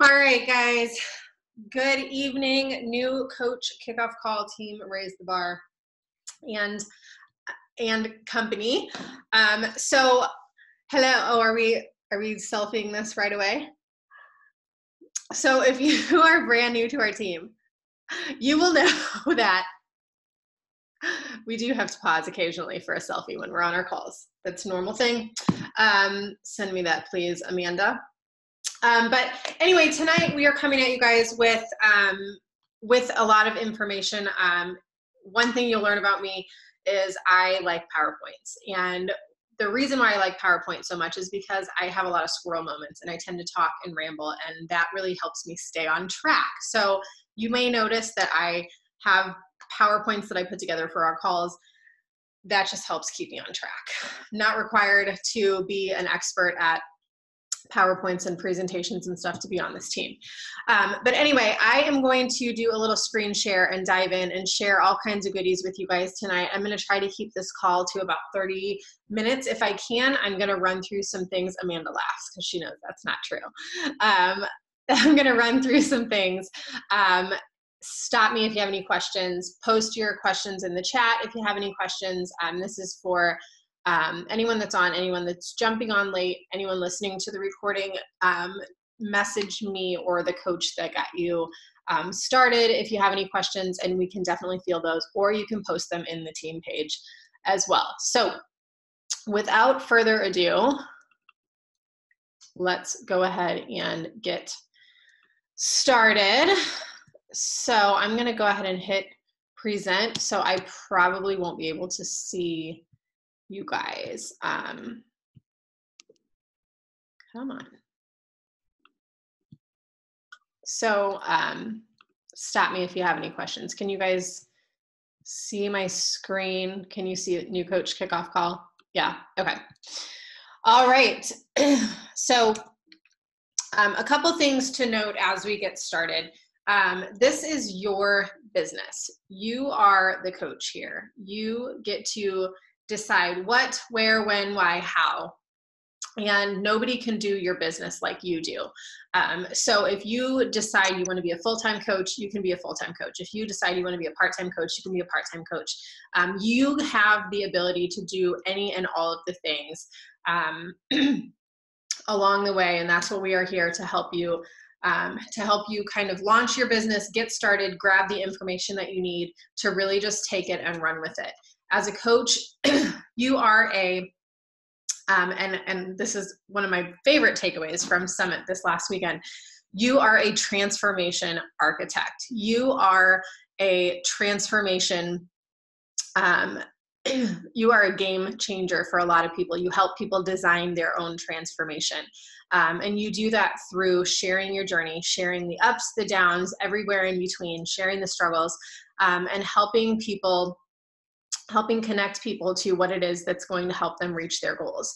All right, guys. Good evening. New coach kickoff call team raise the bar and company. So hello. Oh, are we selfieing this right away? So if you are brand new to our team, you will know that we do have to pause occasionally for a selfie when we're on our calls. That's a normal thing. Send me that, please, Amanda. But anyway, tonight we are coming at you guys with a lot of information. One thing you'll learn about me is I like PowerPoints. And the reason why I like PowerPoint so much is because I have a lot of squirrel moments and I tend to talk and ramble, and that really helps me stay on track. So you may notice that I have PowerPoints that I put together for our calls. That just helps keep me on track. Not required to be an expert at PowerPoints and presentations and stuff to be on this team. But anyway, I am going to do a little screen share and dive in and share all kinds of goodies with you guys tonight. I'm going to try to keep this call to about 30 minutes. If I can, I'm going to run through some things. Amanda laughs because she knows that's not true. I'm going to run through some things. Stop me if you have any questions. Post your questions in the chat if you have any questions. This is for anyone that's on, anyone that's jumping on late, anyone listening to the recording, message me or the coach that got you started if you have any questions, and we can definitely field those, or you can post them in the team page as well. So without further ado, let's go ahead and get started. So I'm going to go ahead and hit present. So I probably won't be able to see you guys. Come on. So stop me if you have any questions. Can you guys see my screen? Can you see a new coach kickoff call? Yeah, okay. All right. So a couple things to note as we get started. This is your business. You are the coach here. You get to decide what, where, when, why, how. And nobody can do your business like you do. So if you decide you want to be a full-time coach, you can be a full-time coach. If you decide you want to be a part-time coach, you can be a part-time coach. You have the ability to do any and all of the things along the way, and that's what we are here to help you kind of launch your business, get started, grab the information that you need to really just take it and run with it. As a coach, you are and this is one of my favorite takeaways from Summit this last weekend, you are a transformation architect. You are a transformation, you are a game changer for a lot of people. You help people design their own transformation. And you do that through sharing your journey, sharing the ups, the downs, everywhere in between, sharing the struggles, and helping connect people to what it is that's going to help them reach their goals.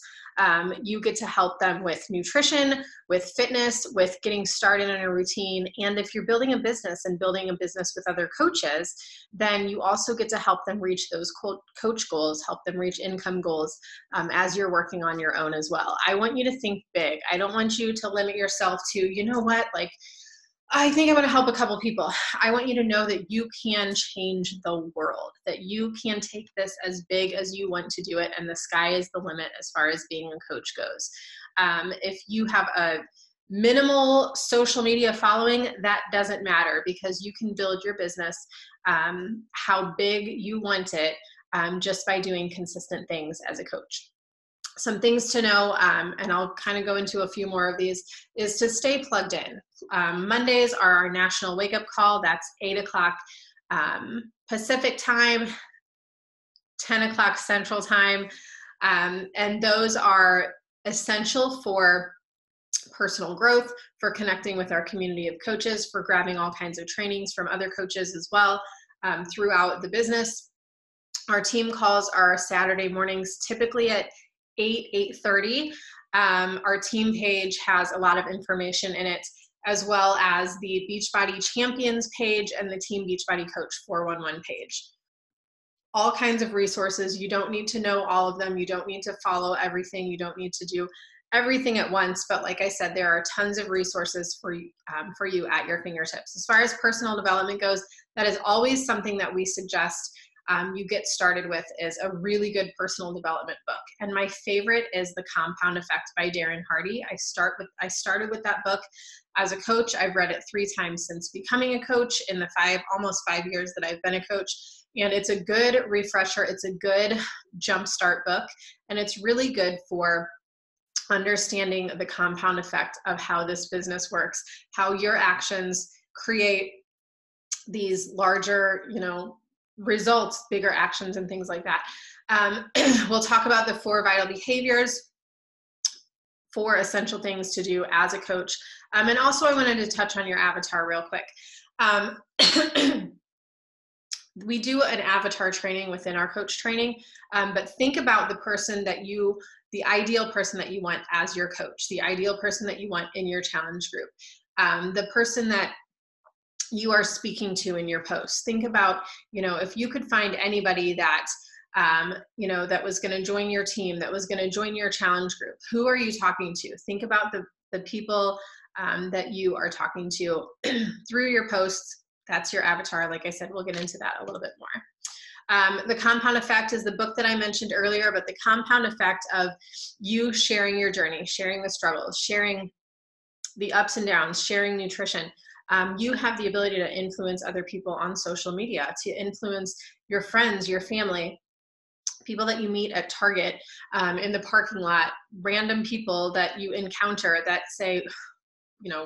You get to help them with nutrition, with fitness, with getting started in a routine. And if you're building a business and building a business with other coaches, then you also get to help them reach those coach goals, help them reach income goals as you're working on your own as well. I want you to think big. I don't want you to limit yourself to, you know what, like, I think I want to help a couple people. I want you to know that you can change the world, that you can take this as big as you want to do it, and the sky is the limit as far as being a coach goes. If you have a minimal social media following, that doesn't matter, because you can build your business how big you want it just by doing consistent things as a coach. Some things to know, and I'll kind of go into a few more of these, is to stay plugged in. Mondays are our national wake-up call. That's 8 o'clock Pacific time, 10 o'clock Central time, and those are essential for personal growth, for connecting with our community of coaches, for grabbing all kinds of trainings from other coaches as well throughout the business. Our team calls are Saturday mornings, typically at 8:30. Our team page has a lot of information in it, as well as the Beachbody Champions page and the Team Beachbody Coach 411 page. All kinds of resources. You don't need to know all of them. You don't need to follow everything. You don't need to do everything at once, but like I said, there are tons of resources for you at your fingertips. As far as personal development goes, that is always something that we suggest you get started with, is a really good personal development book. And my favorite is The Compound Effect by Darren Hardy. I started with that book as a coach. I've read it 3 times since becoming a coach in the almost 5 years that I've been a coach. And it's a good refresher. It's a good jumpstart book. And it's really good for understanding the compound effect of how this business works, how your actions create these larger, results, bigger actions and things like that. We'll talk about the 4 vital behaviors, 4 essential things to do as a coach. And also I wanted to touch on your avatar real quick. We do an avatar training within our coach training, but think about the ideal person that you want as your coach, the ideal person that you want in your challenge group, the person that you are speaking to in your posts. Think about, if you could find anybody that, that was going to join your team, that was going to join your challenge group, who are you talking to? Think about the people that you are talking to through your posts. That's your avatar. Like I said, we'll get into that a little bit more. The Compound Effect is the book that I mentioned earlier, but the compound effect of you sharing your journey, sharing the struggles, sharing the ups and downs, sharing nutrition. You have the ability to influence other people on social media, to influence your friends, your family, people that you meet at Target, in the parking lot, random people that you encounter that say,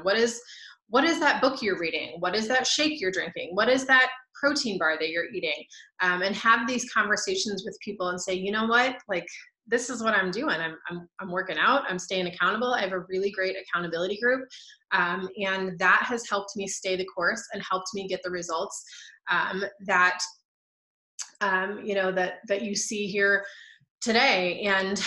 what is that book you're reading? What is that shake you're drinking? What is that protein bar that you're eating? And have these conversations with people and say, you know what, like, this is what I'm doing. I'm working out. I'm staying accountable. I have a really great accountability group. And that has helped me stay the course and helped me get the results that you see here today. And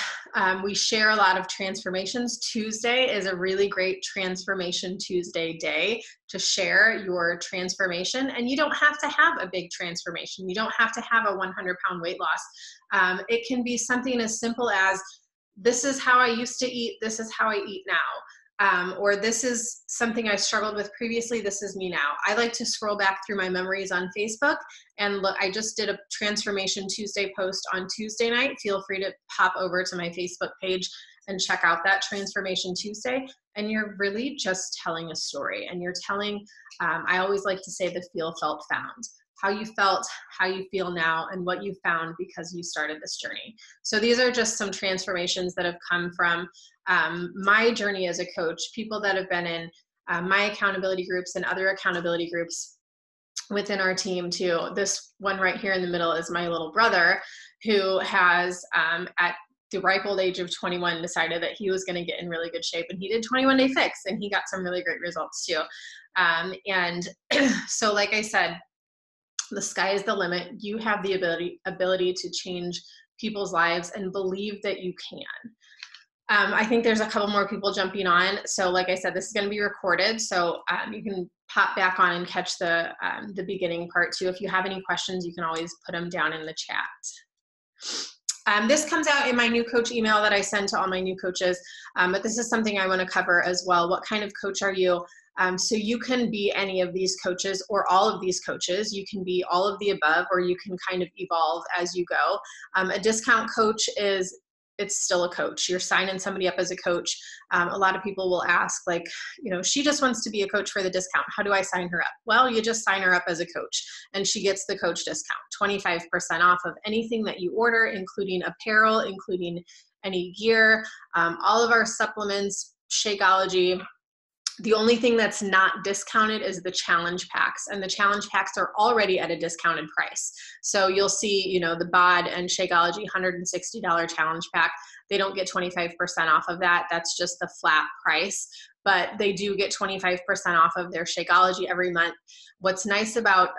we share a lot of transformations. Tuesday is a really great Transformation Tuesday day to share your transformation. And you don't have to have a big transformation. You don't have to have a 100-pound weight loss. It can be something as simple as, this is how I used to eat, this is how I eat now. Or this is something I struggled with previously, this is me now. I like to scroll back through my memories on Facebook and look. I just did a Transformation Tuesday post on Tuesday night. Feel free to pop over to my Facebook page and check out that Transformation Tuesday. And you're really just telling a story. And you're telling, I always like to say, the feel, felt, found. How you felt, how you feel now, and what you found because you started this journey. So these are just some transformations that have come from my journey as a coach, people that have been in my accountability groups and other accountability groups within our team too. This one right here in the middle is my little brother, who has at the ripe old age of 21 decided that he was going to get in really good shape, and he did 21-day fix, and he got some really great results too. And so like I said, the sky is the limit. You have the ability to change people's lives, and believe that you can. I think there's a couple more people jumping on. So like I said, this is going to be recorded. So you can pop back on and catch the beginning part too. If you have any questions, you can always put them down in the chat. This comes out in my new coach email that I send to all my new coaches. But this is something I want to cover as well. What kind of coach are you? So you can be any of these coaches or all of these coaches. You can be all of the above, or you can kind of evolve as you go. A discount coach it's still a coach. You're signing somebody up as a coach. A lot of people will ask, like, she just wants to be a coach for the discount. How do I sign her up? Well, you just sign her up as a coach, and she gets the coach discount, 25% off of anything that you order, including apparel, including any gear, all of our supplements, Shakeology. The only thing that's not discounted is the challenge packs, and the challenge packs are already at a discounted price. So you'll see, the BOD and Shakeology $160 challenge pack. They don't get 25% off of that. That's just the flat price, but they do get 25% off of their Shakeology every month. What's nice about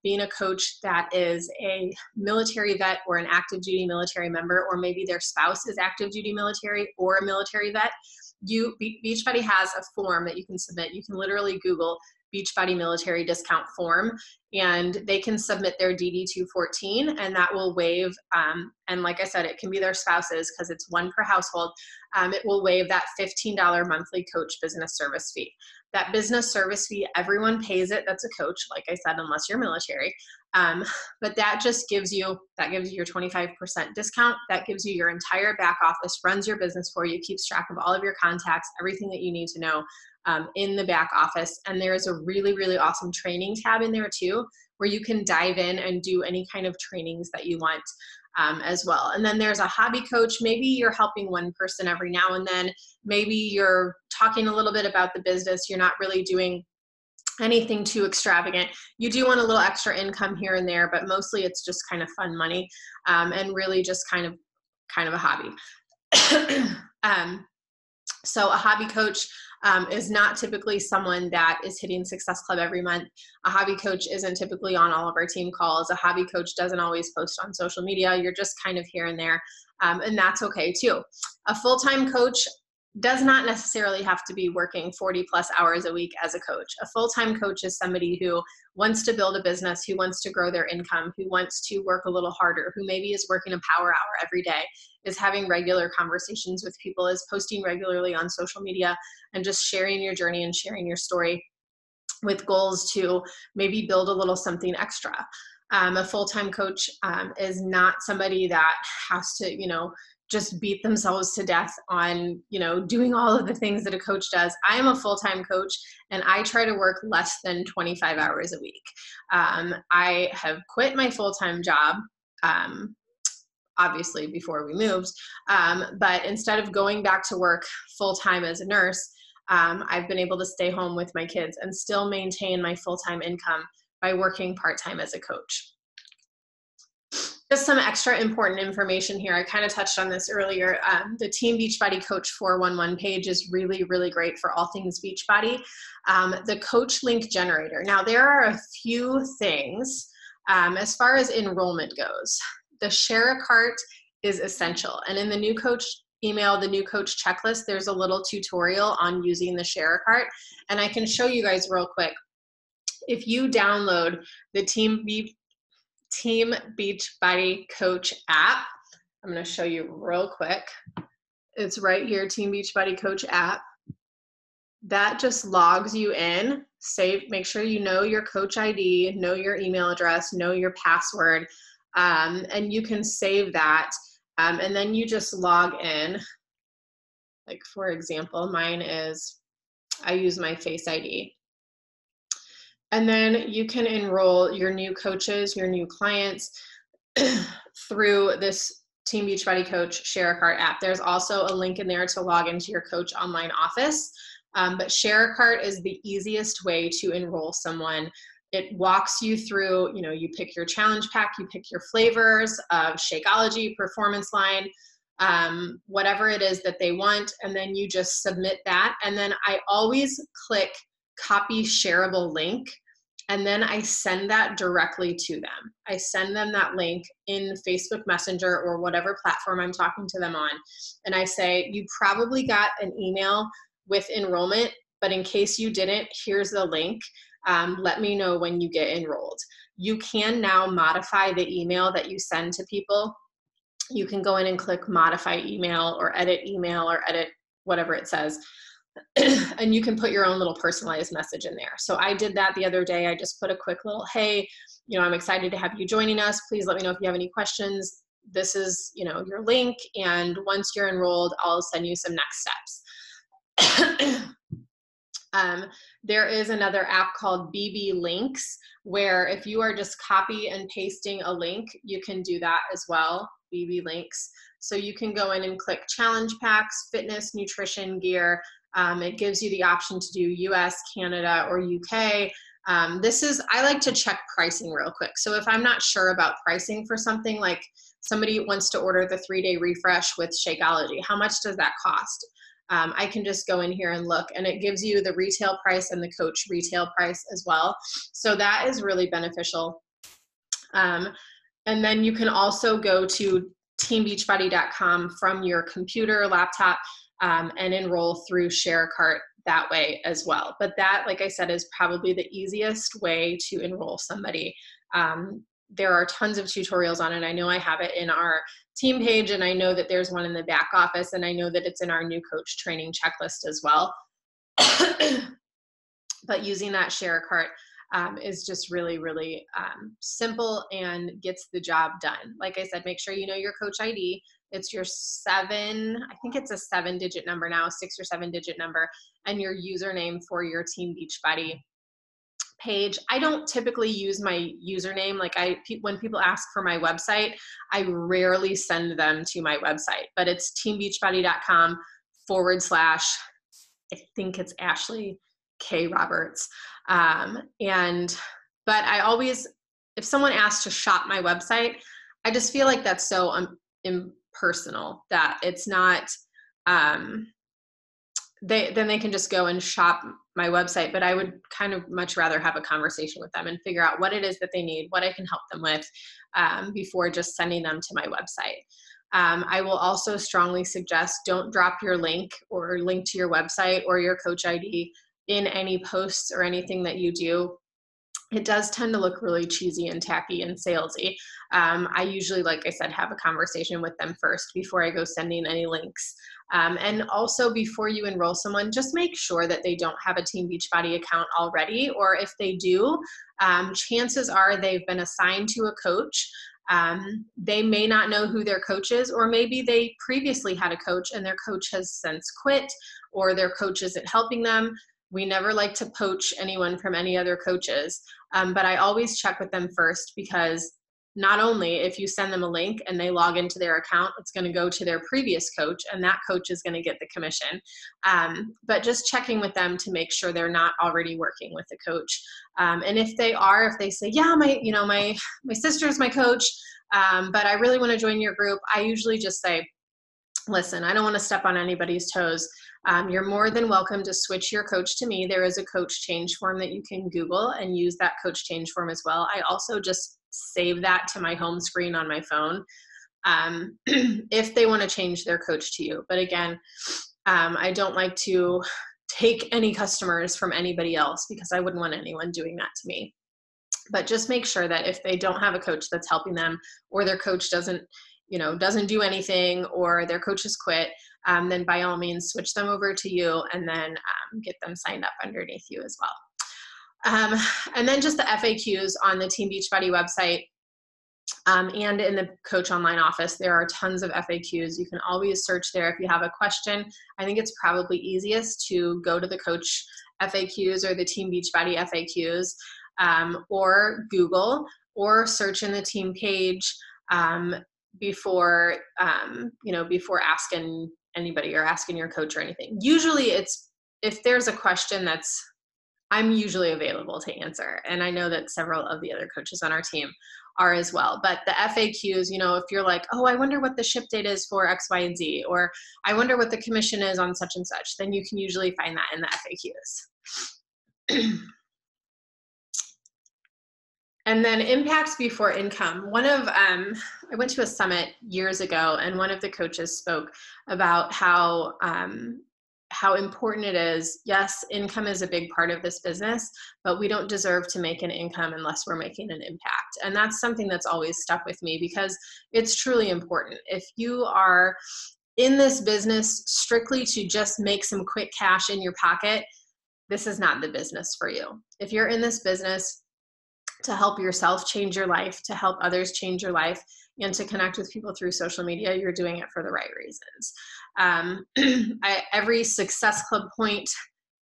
being a coach that is a military vet or an active duty military member, or maybe their spouse is active duty military or a military vet, Beachbody has a form that you can submit. You can literally Google Beachbody military discount form, and they can submit their DD-214, and that will waive, and like I said, it can be their spouses because it's one per household. It will waive that $15 monthly coach business service fee. That business service fee, everyone pays it that's a coach, like I said, unless you're military. But that just gives you your 25% discount. That gives you your entire back office, runs your business for you, keeps track of all of your contacts, everything that you need to know in the back office. And there is a really, really awesome training tab in there too, where you can dive in and do any kind of trainings that you want as well. And then there's a hobby coach. Maybe you're helping one person every now and then. Maybe you're talking a little bit about the business. You're not really doing anything too extravagant. You do want a little extra income here and there, but mostly it's just kind of fun money and really just kind of a hobby. So a hobby coach is not typically someone that is hitting Success Club every month. A hobby coach isn't typically on all of our team calls. A hobby coach doesn't always post on social media. You're just kind of here and there, and that's okay too. A full-time coach does not necessarily have to be working 40 plus hours a week as a coach. A full-time coach is somebody who wants to build a business, who wants to grow their income, who wants to work a little harder, who maybe is working a power hour every day, is having regular conversations with people, is posting regularly on social media, and just sharing your journey and sharing your story with goals to maybe build a little something extra. A full-time coach is not somebody that has to, just beat themselves to death on, doing all of the things that a coach does. I am a full-time coach and I try to work less than 25 hours a week. I have quit my full-time job, obviously before we moved, but instead of going back to work full-time as a nurse, I've been able to stay home with my kids and still maintain my full-time income by working part-time as a coach. Just some extra important information here. I kind of touched on this earlier. The Team Beachbody Coach 411 page is really, really great for all things Beachbody. The coach link generator. Now, there are a few things as far as enrollment goes. The share a cart is essential. And in the new coach email, the new coach checklist, there's a little tutorial on using the share a cart. And I can show you guys real quick. If you download the Team Beachbody Coach app, I'm going to show you real quick. It's right here, Team Beachbody Coach app. That just logs you in. Make sure you know your coach ID, know your email address, know your password, and you can save that. And then you just log in. Like, for example, mine is, I use my Face ID. And then you can enroll your new coaches, your new clients through this Team Beachbody Coach Share a Cart app. There's also a link in there to log into your coach online office. But Share a Cart is the easiest way to enroll someone. It walks you through, you pick your challenge pack, you pick your flavors of Shakeology, Performance Line, whatever it is that they want, and then you just submit that. And then I always click copy shareable link, and then I send that directly to them. I send them that link in Facebook Messenger or whatever platform I'm talking to them on. And I say, you probably got an email with enrollment, but in case you didn't, here's the link. Let me know when you get enrolled. You can now modify the email that you send to people. You can go in and click modify email or edit whatever it says. And you can put your own little personalized message in there. So I did that the other day. I just put a quick little, hey, I'm excited to have you joining us. Please let me know if you have any questions. This is, your link. And once you're enrolled, I'll send you some next steps. There is another app called BB Links, where if you are just copy and pasting a link, you can do that as well, BB Links. So you can go in and click challenge packs, fitness, nutrition, gear. It gives you the option to do US, Canada, or UK. I like to check pricing real quick. So if I'm not sure about pricing for something, like somebody wants to order the 3-day refresh with Shakeology, how much does that cost? I can just go in here and look, and it gives you the retail price and the coach retail price as well. So that is really beneficial. And then you can also go to teambeachbody.com from your computer, laptop, and enroll through Share a Cart that way as well. But that, like I said, is probably the easiest way to enroll somebody. There are tons of tutorials on it. I know I have it in our team page, and I know that there's one in the back office, and I know that it's in our new coach training checklist as well. But using that share cart is just really, really simple and gets the job done. Like I said, make sure you know your coach ID. It's your I think it's a 7-digit number now, 6 or 7-digit number, and your username for your Team Beachbody page. I don't typically use my username. Like when people ask for my website, I rarely send them to my website, but it's teambeachbody.com/ I think it's Ashley K. Roberts. But I always, if someone asks to shop my website, I just feel like that's so impersonal that it's not, then they can just go and shop my website. But I would kind of much rather have a conversation with them and figure out what it is that they need, what I can help them with, before just sending them to my website. I will also strongly suggest don't drop your link or link to your website or your coach ID in any posts or anything that you do. It does tend to look really cheesy and tacky and salesy. I usually, like I said, have a conversation with them first before I go sending any links. And also before you enroll someone, just make sure that they don't have a Team Beachbody account already, or if they do, chances are they've been assigned to a coach. They may not know who their coach is, or maybe they previously had a coach and their coach has since quit, or their coach isn't helping them. We never like to poach anyone from any other coaches, but I always check with them first, because not only if you send them a link and they log into their account, it's going to go to their previous coach and that coach is going to get the commission. But just checking with them to make sure they're not already working with the coach. And if they are, if they say, yeah, my sister's my coach, but I really want to join your group, I usually just say, listen, I don't want to step on anybody's toes. You're more than welcome to switch your coach to me. There is a coach change form that you can Google and use that coach change form as well. I also just save that to my home screen on my phone if they want to change their coach to you. But again, I don't like to take any customers from anybody else, because I wouldn't want anyone doing that to me. But just make sure that if they don't have a coach that's helping them, or their coach doesn't do anything, or their coach has quit, then by all means switch them over to you, and then get them signed up underneath you as well. And then just the FAQs on the Team Beachbody website, and in the Coach Online office, there are tons of FAQs. You can always search there if you have a question. I think it's probably easiest to go to the Coach FAQs or the Team Beachbody FAQs, or Google, or search in the team page before asking anybody or asking your coach or anything. Usually if there's a question I'm usually available to answer. And I know that several of the other coaches on our team are as well. But the FAQs, if you're like, oh, I wonder what the ship date is for X, Y, and Z, or I wonder what the commission is on such and such, then you can usually find that in the FAQs. And then impacts before income. I went to a summit years ago, and one of the coaches spoke about how important it is. Yes, income is a big part of this business, but we don't deserve to make an income unless we're making an impact. And that's something that's always stuck with me, because it's truly important. If you are in this business strictly to just make some quick cash in your pocket, this is not the business for you. If you're in this business to help yourself change your life, to help others change your life, and to connect with people through social media, you're doing it for the right reasons. Every Success Club point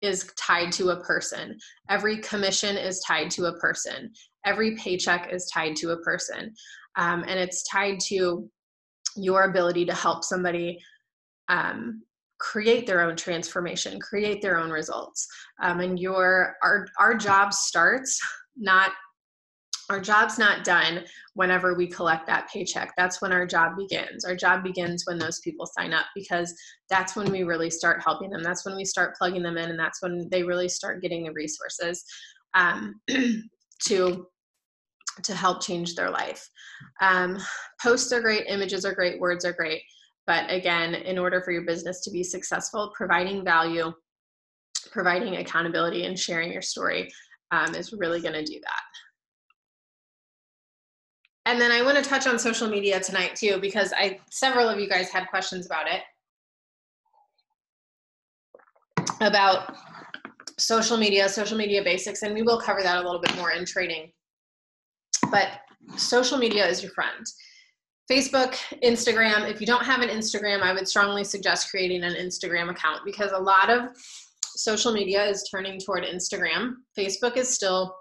is tied to a person. Every commission is tied to a person. Every paycheck is tied to a person. And it's tied to your ability to help somebody create their own transformation, create their own results. And our job starts our job's not done whenever we collect that paycheck. That's when our job begins. Our job begins when those people sign up, because that's when we really start helping them. That's when we start plugging them in, and that's when they really start getting the resources to help change their life. Posts are great, images are great, words are great. But again, in order for your business to be successful, providing value providing accountability and sharing your story is really going to do that. And then I want to touch on social media tonight too, because several of you guys had questions about it, about social media basics, and we will cover that a little bit more in training. But social media is your friend. Facebook, Instagram. If you don't have an Instagram, I would strongly suggest creating an Instagram account, because a lot of social media is turning toward Instagram. Facebook is still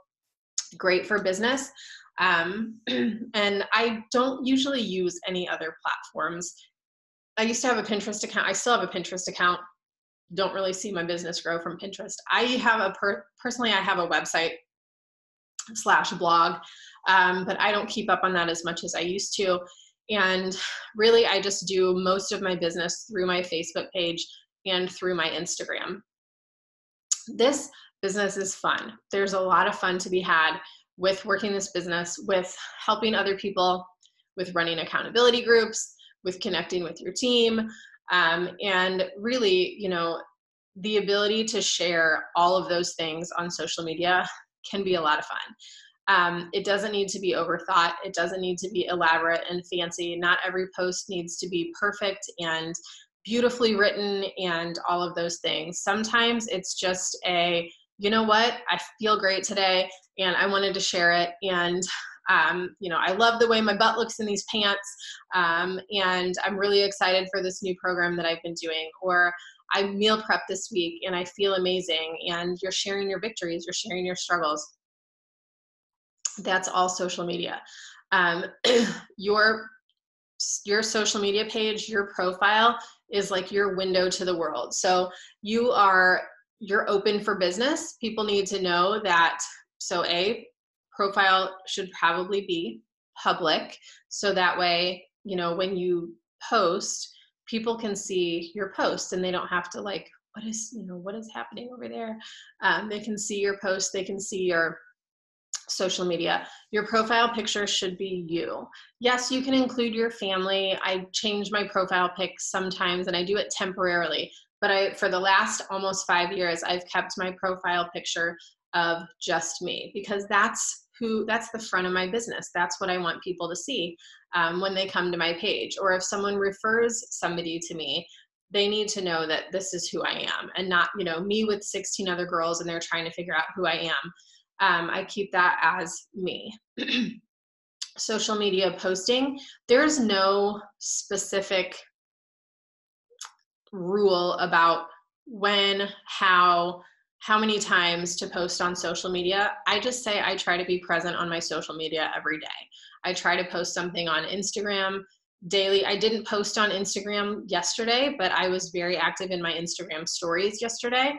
great for business. And I don't usually use any other platforms. I used to have a Pinterest account. I still have a Pinterest account. Don't really see my business grow from Pinterest. I have personally, I have a website /blog, but I don't keep up on that as much as I used to. And really, I just do most of my business through my Facebook page and through my Instagram. This business is fun. There's a lot of fun to be had with working this business, with helping other people, with running accountability groups, with connecting with your team, and really, the ability to share all of those things on social media can be a lot of fun. It doesn't need to be overthought. It doesn't need to be elaborate and fancy. Not every post needs to be perfect and beautifully written and all of those things. Sometimes it's just you know what, I feel great today and I wanted to share it. And I love the way my butt looks in these pants. And I'm really excited for this new program that I've been doing. Or I meal prep this week and I feel amazing. And you're sharing your victories, you're sharing your struggles. That's all social media. Your social media page, your profile is like your window to the world. So you're open for business. People need to know that. So profile should probably be public. So that way, when you post, people can see your post and they don't have to what is happening over there? They can see your post, they can see your social media. Your profile picture should be you. Yes, you can include your family. I change my profile pic sometimes and I do it temporarily, but for the last almost 5 years, I've kept my profile picture of just me, because that's the front of my business. That's what I want people to see when they come to my page. Or if someone refers somebody to me, they need to know that this is who I am, and not, me with 16 other girls and they're trying to figure out who I am. I keep that as me. Social media posting, there's no specific rule about when, how many times to post on social media. I just say I try to be present on my social media every day. I try to post something on Instagram daily. I didn't post on Instagram yesterday, but I was very active in my Instagram stories yesterday.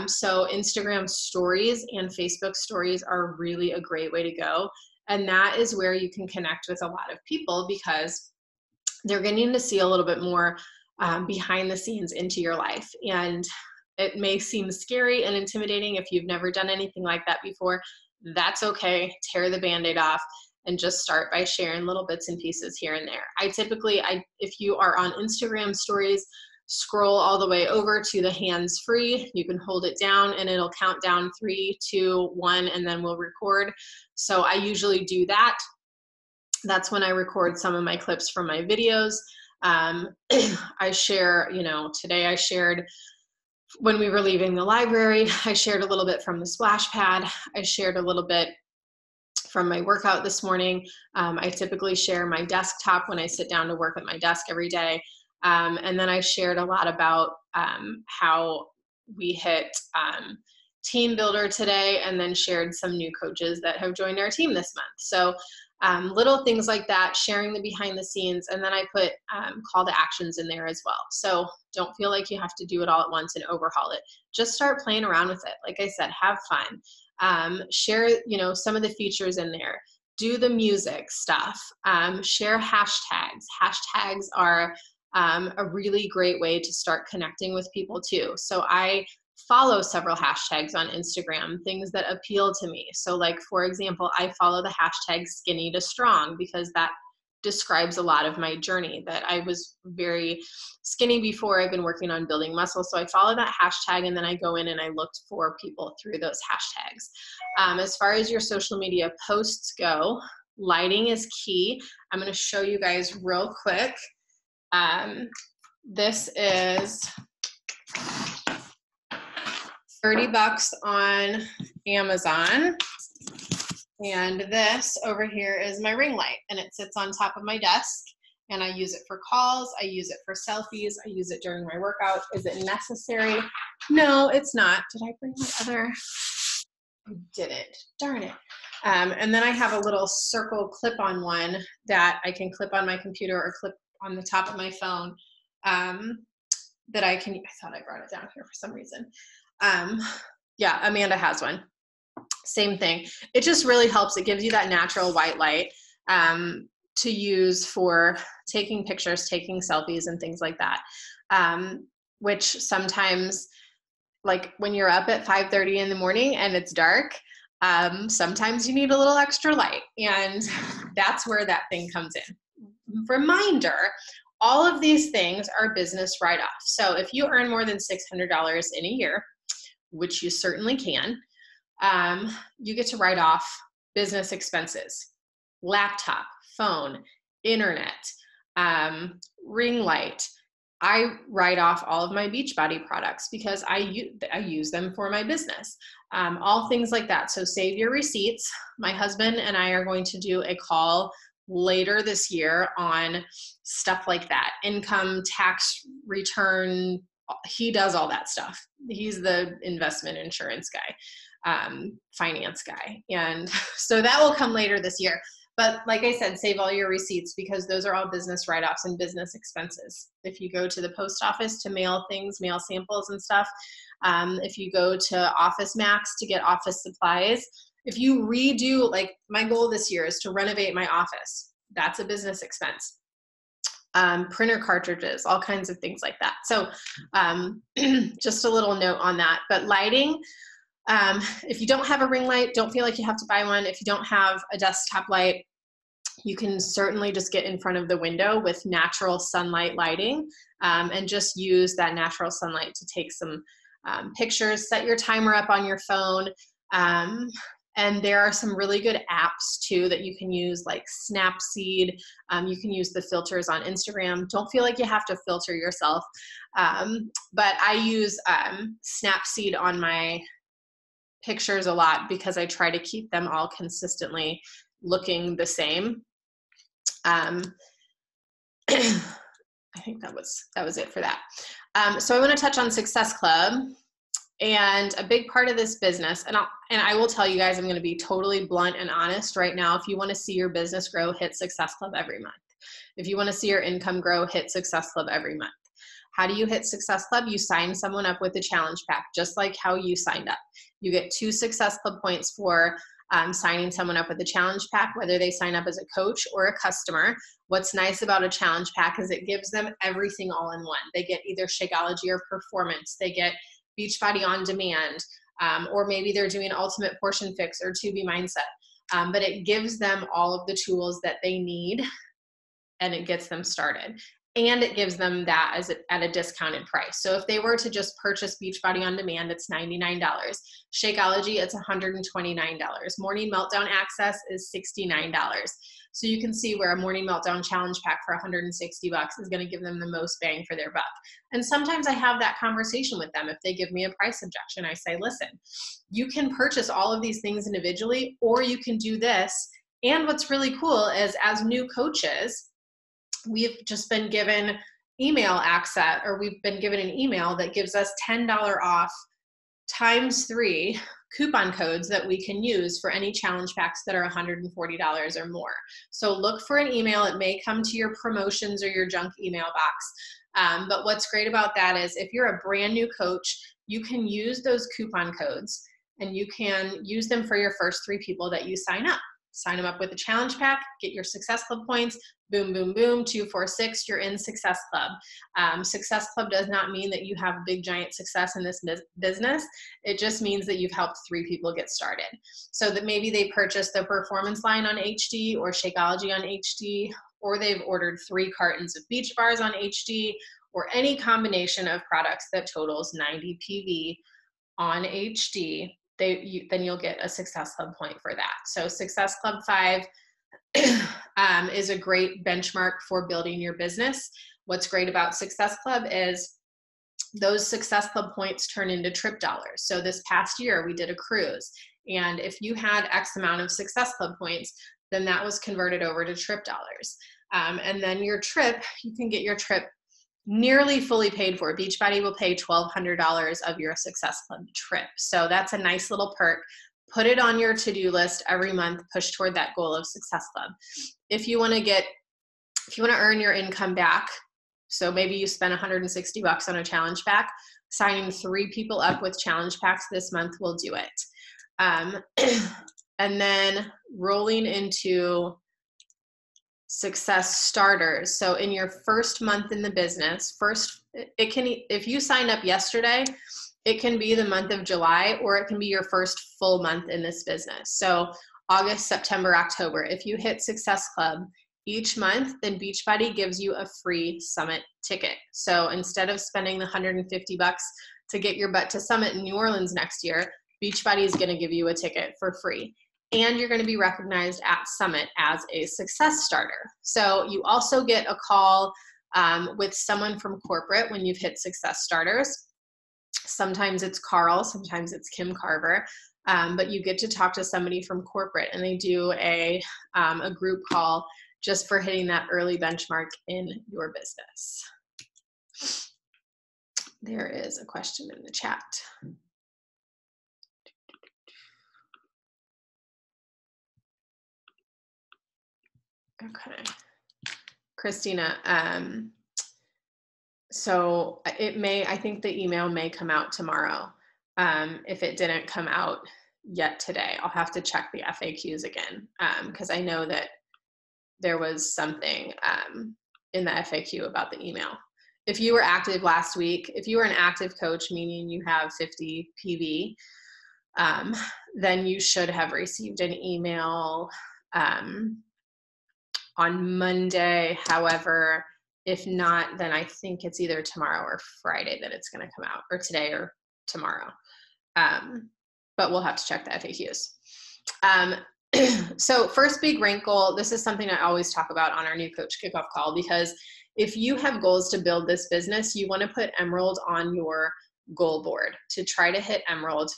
So Instagram stories and Facebook stories are really a great way to go. And that is where you can connect with a lot of people, because they're getting to see a little bit more behind the scenes into your life. And it may seem scary and intimidating if you've never done anything like that before. That's okay. Tear the Band-Aid off and just start by sharing little bits and pieces here and there. If you are on Instagram stories, scroll all the way over to the hands free. You can hold it down and it'll count down 3, 2, 1, and then we'll record. So I usually do that. That's when I record some of my clips from my videos. I share, today I shared when we were leaving the library, I shared a little bit from the splash pad. I shared a little bit from my workout this morning. I typically share my desktop when I sit down to work at my desk every day. And then I shared a lot about how we hit team builder today, and then shared some new coaches that have joined our team this month. So little things like that, sharing the behind the scenes, and then I put call to actions in there as well. So don't feel like you have to do it all at once and overhaul it. Just start playing around with it. Like I said, have fun. Share, some of the features in there. Do the music stuff. Share hashtags. Hashtags are a really great way to start connecting with people too. So I follow several hashtags on Instagram, things that appeal to me. So like, for example, I follow the hashtag skinny to strong, because that describes a lot of my journey, that I was very skinny before. I've been working on building muscle. So I follow that hashtag, and then I go in and I looked for people through those hashtags. As far as your social media posts go, lighting is key. I'm going to show you guys real quick. This is $30 on Amazon. And this over here is my ring light, and it sits on top of my desk, and I use it for calls. I use it for selfies. I use it during my workout. Is it necessary? No, it's not. Did I bring my other? I didn't. Darn it. And then I have a little circle clip-on one that I can clip on my computer or clip on the top of my phone, that I can, I thought I brought it down here for some reason. Yeah, Amanda has one. Same thing. It just really helps. It gives you that natural white light to use for taking pictures, taking selfies, and things like that. Which sometimes, like when you're up at 5:30 in the morning and it's dark, sometimes you need a little extra light, and that's where that thing comes in. Reminder, all of these things are business write-off. So if you earn more than $600 in a year, which you certainly can, you get to write off business expenses, laptop, phone, internet, ring light. I write off all of my Beachbody products because I use them for my business, all things like that. So save your receipts. My husband and I are going to do a call later this year on stuff like that, income tax return. He does all that stuff. He's the investment insurance guy, finance guy. And so that will come later this year. But like I said, save all your receipts, because those are all business write-offs and business expenses. If you go to the post office to mail things, mail samples and stuff, if you go to Office Max to get office supplies, if you redo, like my goal this year is to renovate my office. That's a business expense. Printer cartridges, all kinds of things like that. So just a little note on that. But lighting, if you don't have a ring light, don't feel like you have to buy one. If you don't have a desktop light, you can certainly just get in front of the window with natural sunlight lighting, and just use that natural sunlight to take some pictures. Set your timer up on your phone. And there are some really good apps too that you can use, like Snapseed. You can use the filters on Instagram. Don't feel like you have to filter yourself. But I use Snapseed on my pictures a lot because I try to keep them all consistently looking the same. I think that was it for that. So I want to touch on Success Club. And a big part of this business, and I will tell you guys, I'm going to be totally blunt and honest right now. If you want to see your business grow, hit Success Club every month. If you want to see your income grow, hit Success Club every month. How do you hit Success Club? You sign someone up with a challenge pack, just like how you signed up. You get 2 Success Club points for signing someone up with a challenge pack, whether they sign up as a coach or a customer. What's nice about a challenge pack is it gives them everything all in one. They get either Shakeology or Performance. They get Beachbody on Demand, or maybe they're doing Ultimate Portion Fix or 2B Mindset. But it gives them all of the tools that they need, and it gets them started. And it gives them that at a discounted price. So if they were to just purchase Beachbody on Demand, it's $99. Shakeology, it's $129. Morning Meltdown Access is $69. So you can see where a Morning Meltdown Challenge Pack for $160 is going to give them the most bang for their buck. And sometimes I have that conversation with them. If they give me a price objection, I say, listen, you can purchase all of these things individually, or you can do this. And what's really cool is, as new coaches, we've just been given email access, or we've been given an email that gives us $10 off ×3 coupon codes that we can use for any challenge packs that are $140 or more. So look for an email. It may come to your promotions or your junk email box. But what's great about that is, if you're a brand new coach, you can use those coupon codes, and you can use them for your first 3 people that you sign up. Sign them up with a challenge pack, get your Success Club points, boom, boom, boom, 2, 4, 6, you're in Success Club. Success Club does not mean that you have big, giant success in this business. It just means that you've helped 3 people get started. So that maybe they purchased the Performance line on HD or Shakeology on HD, or they've ordered 3 cartons of Beach Bars on HD, or any combination of products that totals 90 PV on HD, then you'll get a Success Club point for that. So Success Club 5 is a great benchmark for building your business. What's great about Success Club is those Success Club points turn into trip dollars. So this past year we did a cruise, and if you had X amount of Success Club points, then that was converted over to trip dollars. And then your trip, you can get your trip nearly fully paid for. Beachbody will pay $1,200 of your Success Club trip. So that's a nice little perk. Put it on your to-do list every month, push toward that goal of Success Club. If you want to earn your income back, so maybe you spend $160 on a challenge pack, signing 3 people up with challenge packs this month will do it. And then rolling into Success Starters. So in your first month in the business, if you signed up yesterday, it can be the month of July, or it can be your first full month in this business. So August, September, October, if you hit Success Club each month, then Beachbody gives you a free Summit ticket. So instead of spending the $150 to get your butt to Summit in New Orleans next year, Beachbody is going to give you a ticket for free. And you're going to be recognized at Summit as a success starter. So you also get a call with someone from corporate when you've hit Success Starters. Sometimes it's Carl, sometimes it's Kim Carver, but you get to talk to somebody from corporate, and they do a group call just for hitting that early benchmark in your business. There is a question in the chat. Okay, Christina, so I think the email may come out tomorrow. If it didn't come out yet today, I'll have to check the FAQs again, because I know that there was something in the FAQ about the email. If you were active last week, if you were an active coach, meaning you have 50 PV, then you should have received an email on Monday. However, if not, then I think it's either tomorrow or Friday that it's going to come out, or today or tomorrow. But we'll have to check the FAQs. So first big wrinkle, this is something I always talk about on our new coach kickoff call, because if you have goals to build this business, you want to put Emerald on your goal board to try to hit Emerald.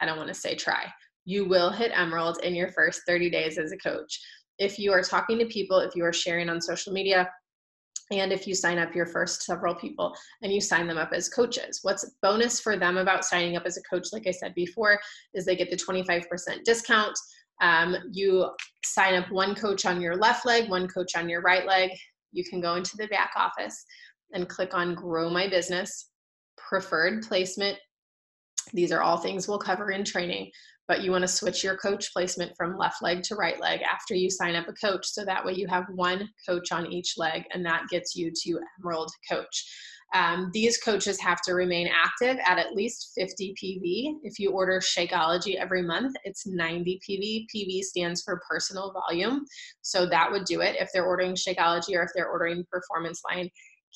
I don't want to say try. You will hit Emerald in your first 30 days as a coach. If you are talking to people, if you are sharing on social media, and if you sign up your first several people and you sign them up as coaches, what's bonus for them about signing up as a coach, like I said before, is they get the 25% discount. You sign up one coach on your left leg, one coach on your right leg. You can go into the back office and click on Grow My Business, Preferred Placement. These are all things we'll cover in training, but you want to switch your coach placement from left leg to right leg after you sign up a coach, so that way you have one coach on each leg, and that gets you to Emerald Coach. These coaches have to remain active at least 50 PV. If you order Shakeology every month, it's 90 PV. PV stands for personal volume, so that would do it if they're ordering Shakeology or if they're ordering Performance Line.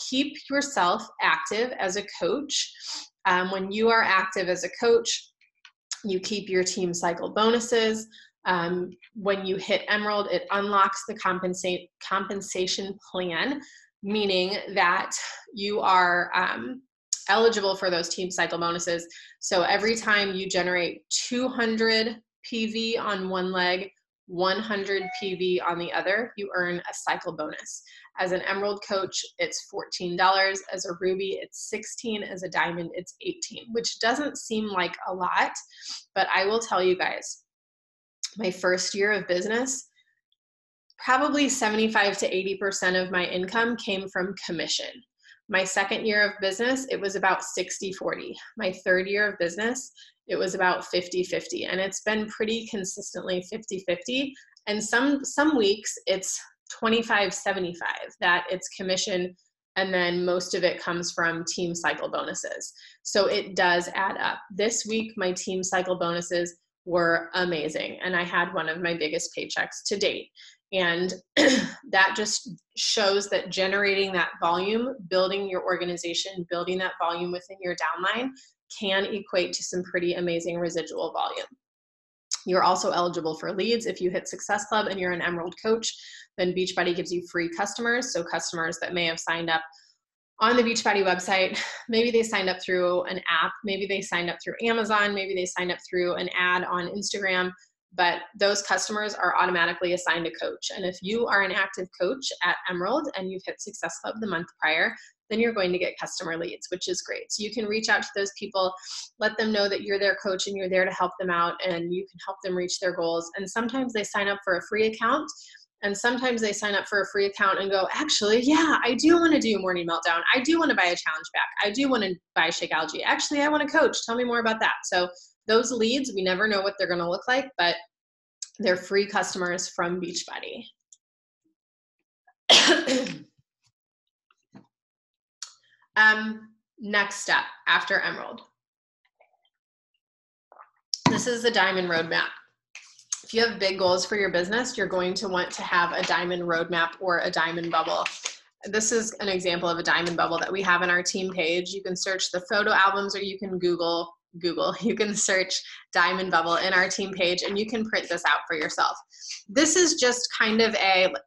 Keep yourself active as a coach. When you are active as a coach, you keep your team cycle bonuses. When you hit Emerald, it unlocks the compensation plan, meaning that you are eligible for those team cycle bonuses. So every time you generate 200 PV on one leg, 100 PV on the other, you earn a cycle bonus. As an Emerald coach, it's $14. As a Ruby, it's $16. As a Diamond, it's $18, which doesn't seem like a lot, but I will tell you guys, my first year of business, probably 75 to 80% of my income came from commission. My second year of business, it was about 60-40. My third year of business, it was about 50-50, and it's been pretty consistently 50-50. And some weeks it's 25-75, that it's commission, and then most of it comes from team cycle bonuses. So it does add up. This week, my team cycle bonuses were amazing, and I had one of my biggest paychecks to date. And that just shows that generating that volume, building your organization, building that volume within your downline can equate to some pretty amazing residual volume. You're also eligible for leads. If you hit Success Club and you're an Emerald coach, then Beachbody gives you free customers. So customers that may have signed up on the Beachbody website, maybe they signed up through an app, maybe they signed up through Amazon, maybe they signed up through an ad on Instagram, but those customers are automatically assigned a coach. And if you are an active coach at Emerald and you've hit Success Club the month prior, then you're going to get customer leads, which is great. So you can reach out to those people, let them know that you're their coach and you're there to help them out, and you can help them reach their goals. And sometimes they sign up for a free account, and sometimes they sign up for a free account and go, actually, yeah, I do want to do Morning Meltdown. I do want to buy a challenge pack. I do want to buy Shakeology. Actually, I want to coach. Tell me more about that. So those leads, we never know what they're going to look like, but they're free customers from Beachbody. Next step after Emerald. This is the diamond roadmap. If you have big goals for your business, you're going to want to have a diamond roadmap or a diamond bubble. This is an example of a diamond bubble that we have on our team page. You can search the photo albums, or you can Google. You can search diamond bubble in our team page, and you can print this out for yourself. This is just kind of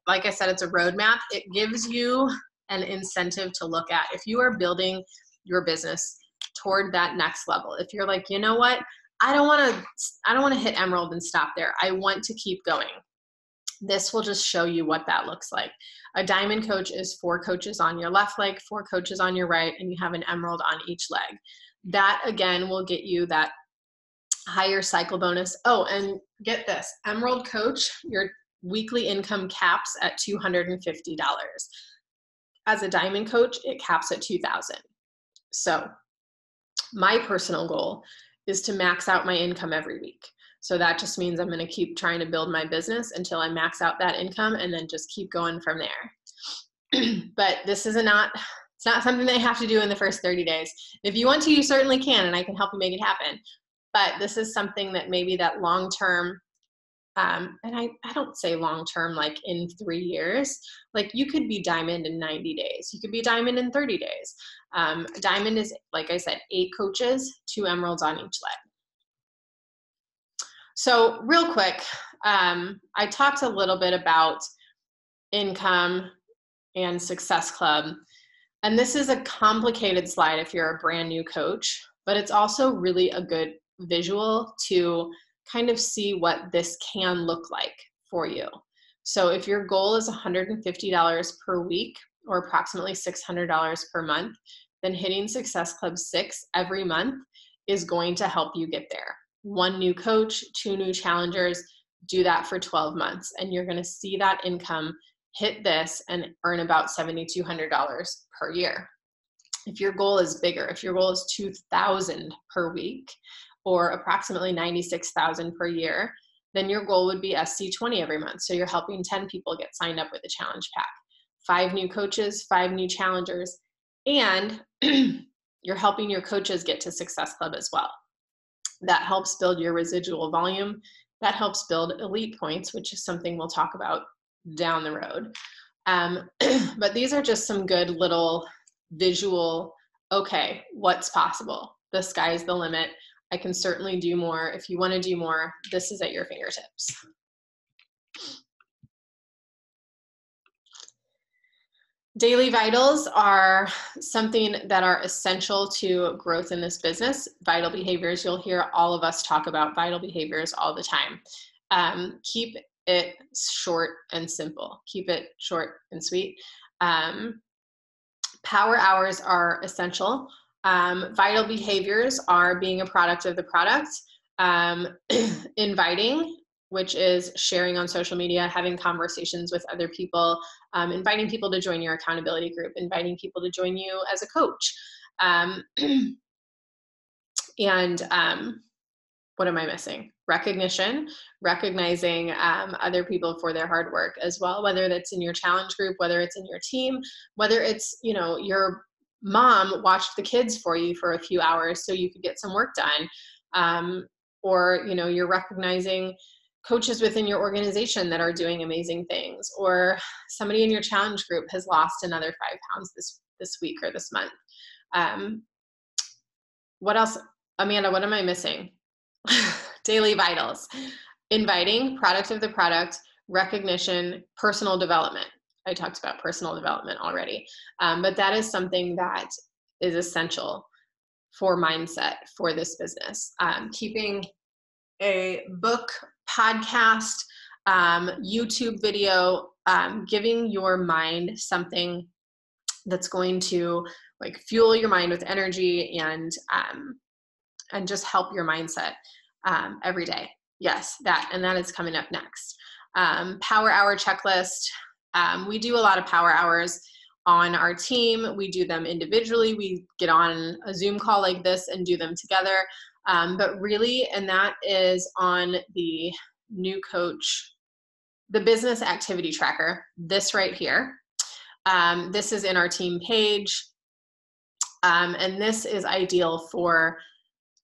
like I said, it's a roadmap. It gives you an incentive to look at. If you are building your business toward that next level, if you're like, you know what, I don't want to hit Emerald and stop there. I want to keep going. This will just show you what that looks like. A diamond coach is 4 coaches on your left leg, 4 coaches on your right, and you have an emerald on each leg. That again will get you that higher cycle bonus. Oh, and get this, Emerald coach, your weekly income caps at $250. As a diamond coach, it caps at $2,000. So my personal goal is to max out my income every week. So that just means I'm going to keep trying to build my business until I max out that income, and then just keep going from there. But this is it's not something that you have to do in the first 30 days. If you want to, you certainly can, and I can help you make it happen. But this is something that maybe that long-term, and I don't say long-term like in 3 years, like you could be diamond in 90 days. You could be diamond in 30 days. Diamond is, like I said, 8 coaches, 2 emeralds on each leg. So real quick, I talked a little bit about income and Success Club. And this is a complicated slide if you're a brand new coach, but it's also really a good visual to kind of see what this can look like for you. So if your goal is $150 per week, or approximately $600 per month, then hitting Success Club 6 every month is going to help you get there. 1 new coach, 2 new challengers, do that for 12 months, and you're going to see that income hit this and earn about $7,200 per year. If your goal is bigger, if your goal is $2,000 per week, or approximately $96,000 per year, then your goal would be SC20 every month. So you're helping 10 people get signed up with a challenge pack, 5 new coaches, 5 new challengers, and you're helping your coaches get to Success Club as well. That helps build your residual volume. That helps build elite points, which is something we'll talk about down the road. But these are just some good little visual, okay, what's possible? The sky's the limit. I can certainly do more. If you want to do more, this is at your fingertips. Daily vitals are something that are essential to growth in this business. Vital behaviors, you'll hear all of us talk about vital behaviors all the time. Keep it short and simple. Keep it short and sweet. Power hours are essential. Vital behaviors are being a product of the product. Inviting, which is sharing on social media, having conversations with other people, inviting people to join your accountability group, inviting people to join you as a coach. What am I missing? Recognition, recognizing other people for their hard work as well, whether that's in your challenge group, whether it's in your team, whether it's, your mom watched the kids for you for a few hours so you could get some work done. Or, you're recognizing coaches within your organization that are doing amazing things, or somebody in your challenge group has lost another 5 pounds this week or this month. What else? Amanda, what am I missing? Daily vitals. Inviting, product of the product, recognition, personal development. I talked about personal development already, but that is something that is essential for mindset for this business. Keeping a book, podcast, YouTube video, giving your mind something that's going to like fuel your mind with energy and just help your mindset every day. Yes, that is coming up next. Power hour checklist. We do a lot of power hours on our team. We do them individually. We get on a Zoom call like this and do them together. But really, and that is on the new coach, the business activity tracker, this right here. This is in our team page. And this is ideal for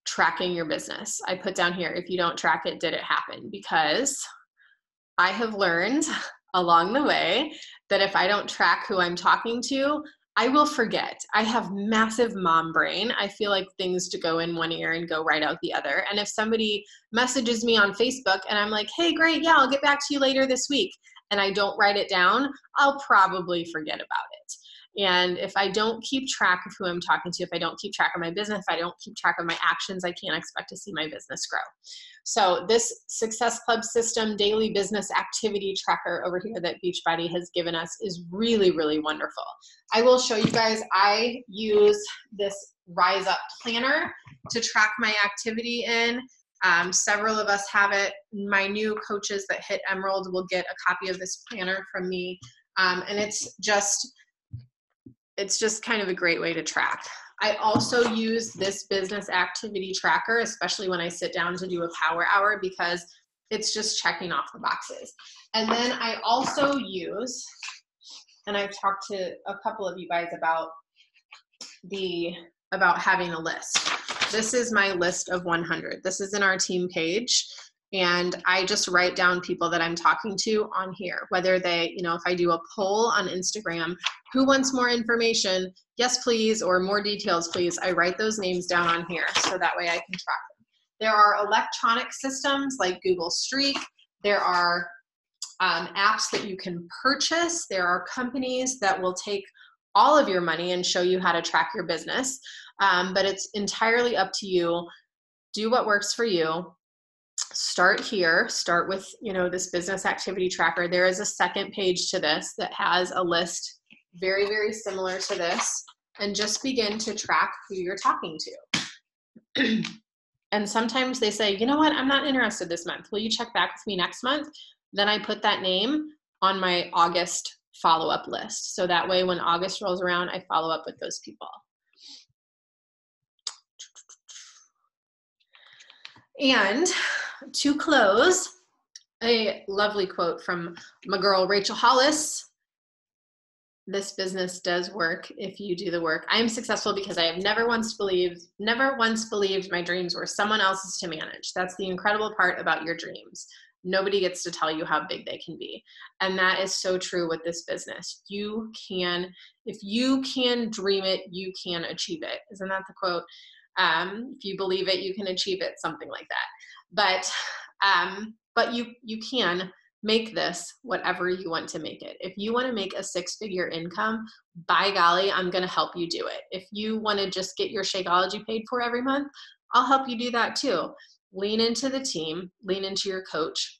tracking your business. I put down here, if you don't track it, did it happen? Because I have learned along the way that if I don't track who I'm talking to, I will forget. I have massive mom brain. I feel like things to go in one ear and go right out the other. And if somebody messages me on Facebook and I'm like, hey, great, yeah, I'll get back to you later this week, and I don't write it down, I'll probably forget about it. And if I don't keep track of who I'm talking to, if I don't keep track of my business, if I don't keep track of my actions, I can't expect to see my business grow. So this Success Club system daily business activity tracker over here that Beachbody has given us is really, really wonderful. I will show you guys, I use this Rise Up planner to track my activity in. Several of us have it. My new coaches that hit Emerald will get a copy of this planner from me. And it's just kind of a great way to track. I also use this business activity tracker, especially when I sit down to do a power hour, because it's just checking off the boxes. And then I also use, and I've talked to a couple of you guys about having a list. This is my list of 100. This is in our team page. And I just write down people that I'm talking to on here, whether they, if I do a poll on Instagram, who wants more information? Yes, please, or more details, please. I write those names down on here so that way I can track them. There are electronic systems like Google Streak. There are apps that you can purchase. There are companies that will take all of your money and show you how to track your business. But it's entirely up to you. Do what works for you. Start here, start with, this business activity tracker. There is a second page to this that has a list very, very similar to this, and just begin to track who you're talking to. And sometimes they say, you know what, I'm not interested this month. Will you check back with me next month? Then I put that name on my August follow-up list. So that way when August rolls around, I follow up with those people. And to close, a lovely quote from my girl, Rachel Hollis. This business does work if you do the work. I am successful because I have never once believed my dreams were someone else's to manage. That's the incredible part about your dreams. Nobody gets to tell you how big they can be. And that is so true with this business. If you can dream it, you can achieve it. Isn't that the quote? If you believe it, you can achieve it, something like that. But you can make this whatever you want to make it. If you want to make a 6-figure income, by golly, I'm going to help you do it. If you want to just get your Shakeology paid for every month, I'll help you do that too. Lean into the team, lean into your coach.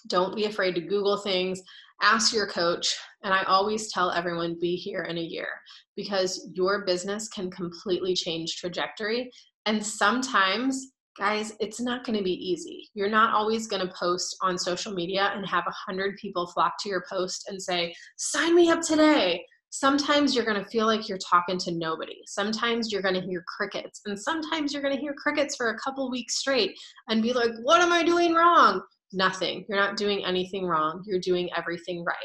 Don't be afraid to Google things, ask your coach. And I always tell everyone, be here in a year, because your business can completely change trajectory. And sometimes, guys, it's not going to be easy. You're not always going to post on social media and have 100 people flock to your post and say, sign me up today. Sometimes you're going to feel like you're talking to nobody. Sometimes you're going to hear crickets, and sometimes you're going to hear crickets for a couple weeks straight and be like, what am I doing wrong? Nothing. You're not doing anything wrong. You're doing everything right.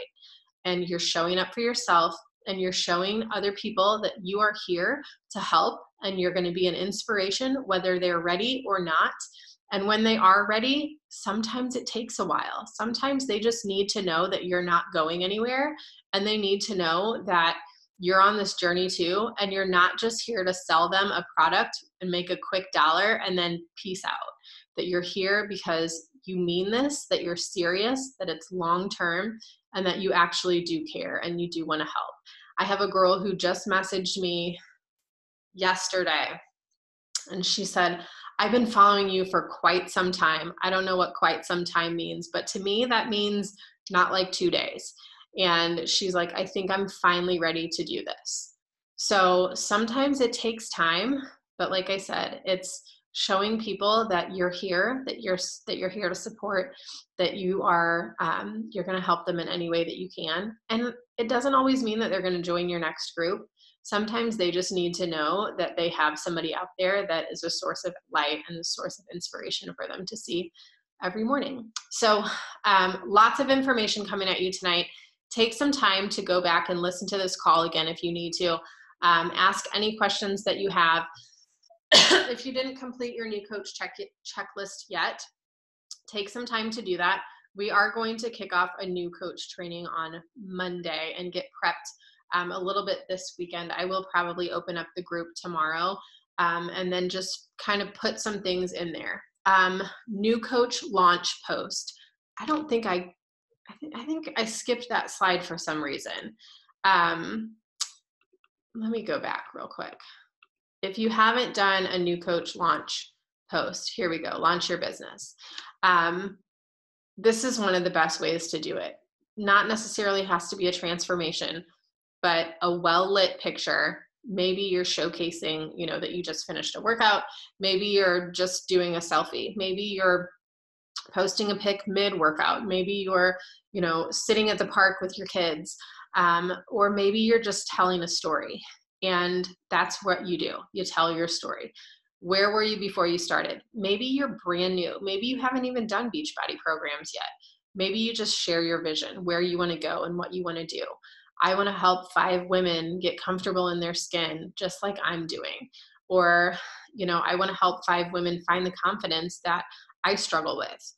And you're showing up for yourself, and you're showing other people that you are here to help, and you're going to be an inspiration whether they're ready or not. And when they are ready, sometimes it takes a while. Sometimes they just need to know that you're not going anywhere, and they need to know that you're on this journey too, and you're not just here to sell them a product and make a quick dollar and then peace out. That you're here because you mean this, that you're serious, that it's long-term, and that you actually do care and you do want to help. I have a girl who just messaged me yesterday, and she said, I've been following you for quite some time. I don't know what quite some time means, but to me, that means not like 2 days. And she's like, I think I'm finally ready to do this. So sometimes it takes time, but like I said, it's showing people that you're here, that you're here to support, that you are, you're going to help them in any way that you can. And it doesn't always mean that they're going to join your next group. Sometimes they just need to know that they have somebody out there that is a source of light and a source of inspiration for them to see every morning. So lots of information coming at you tonight. Take some time to go back and listen to this call again if you need to. Ask any questions that you have. If you didn't complete your new coach checklist yet, take some time to do that. We are going to kick off a new coach training on Monday and get prepped a little bit this weekend. I will probably open up the group tomorrow and then just kind of put some things in there. New coach launch post. I think I skipped that slide for some reason. Let me go back real quick. If you haven't done a new coach launch post, here we go, launch your business. This is one of the best ways to do it. Not necessarily has to be a transformation, but a well-lit picture. Maybe you're showcasing, that you just finished a workout. Maybe you're just doing a selfie. Maybe you're posting a pic mid-workout. Maybe you're, sitting at the park with your kids. Or maybe you're just telling a story. And that's what you do. You tell your story. Where were you before you started? Maybe you're brand new. Maybe you haven't even done Beachbody programs yet. Maybe you just share your vision, where you want to go and what you want to do. I want to help 5 women get comfortable in their skin, just like I'm doing. Or, I want to help 5 women find the confidence that I struggle with.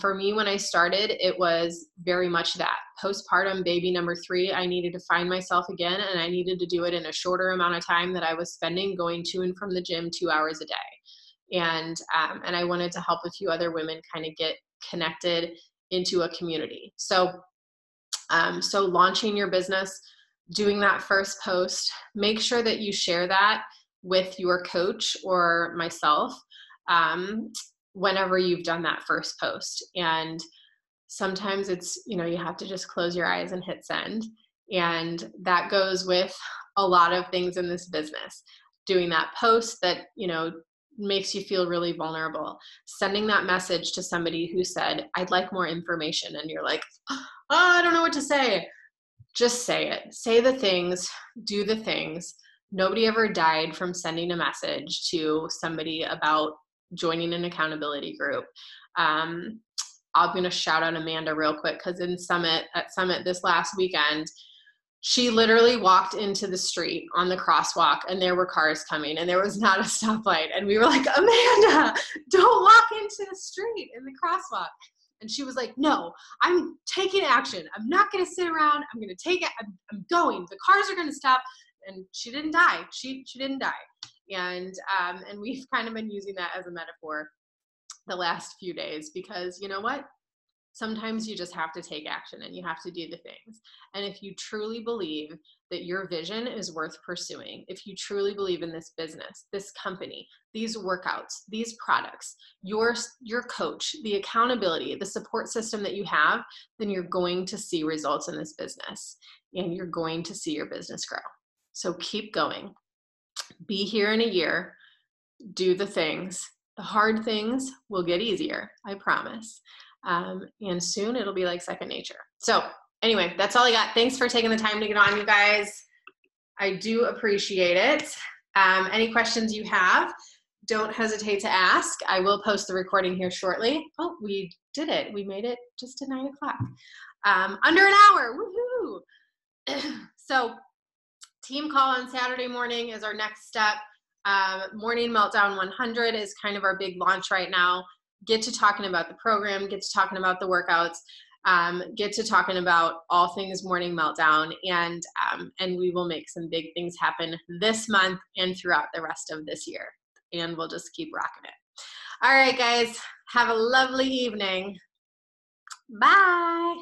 For me, when I started, it was very much that. Postpartum baby number 3, I needed to find myself again, and I needed to do it in a shorter amount of time that I was spending going to and from the gym 2 hours a day. And I wanted to help a few other women kind of get connected into a community. So launching your business, doing that first post, make sure that you share that with your coach or myself whenever you've done that first post. And sometimes it's, you have to just close your eyes and hit send. And that goes with a lot of things in this business. Doing that post that, makes you feel really vulnerable. Sending that message to somebody who said, I'd like more information. And you're like, I don't know what to say. Just say it. Say the things, do the things. Nobody ever died from sending a message to somebody about joining an accountability group. I'm going to shout out Amanda real quick because at Summit this last weekend, she literally walked into the street on the crosswalk and there were cars coming and there was not a stoplight. And we were like, Amanda, don't walk into the street in the crosswalk. And she was like, no, I'm taking action. I'm not going to sit around. I'm going to take it. I'm going. The cars are going to stop. And she didn't die. She didn't die. And we've kind of been using that as a metaphor the last few days because you know what? Sometimes you just have to take action and you have to do the things. And if you truly believe that your vision is worth pursuing, if you truly believe in this business, this company, these workouts, these products, your coach, the accountability, the support system that you have, then you're going to see results in this business and you're going to see your business grow. So keep going. Be here in a year. Do the things. The hard things will get easier, I promise. And soon it'll be like second nature. So anyway, that's all I got. Thanks for taking the time to get on, you guys. I do appreciate it. Any questions you have, don't hesitate to ask. I will post the recording here shortly. Oh, we did it. We made it just to 9 o'clock. Under an hour. Woohoo! So team call on Saturday morning is our next step. Morning Meltdown 100 is kind of our big launch right now. get to talking about the program, get to talking about the workouts, get to talking about all things Morning Meltdown, and we will make some big things happen this month and throughout the rest of this year. And we'll just keep rocking it. All right, guys, have a lovely evening. Bye.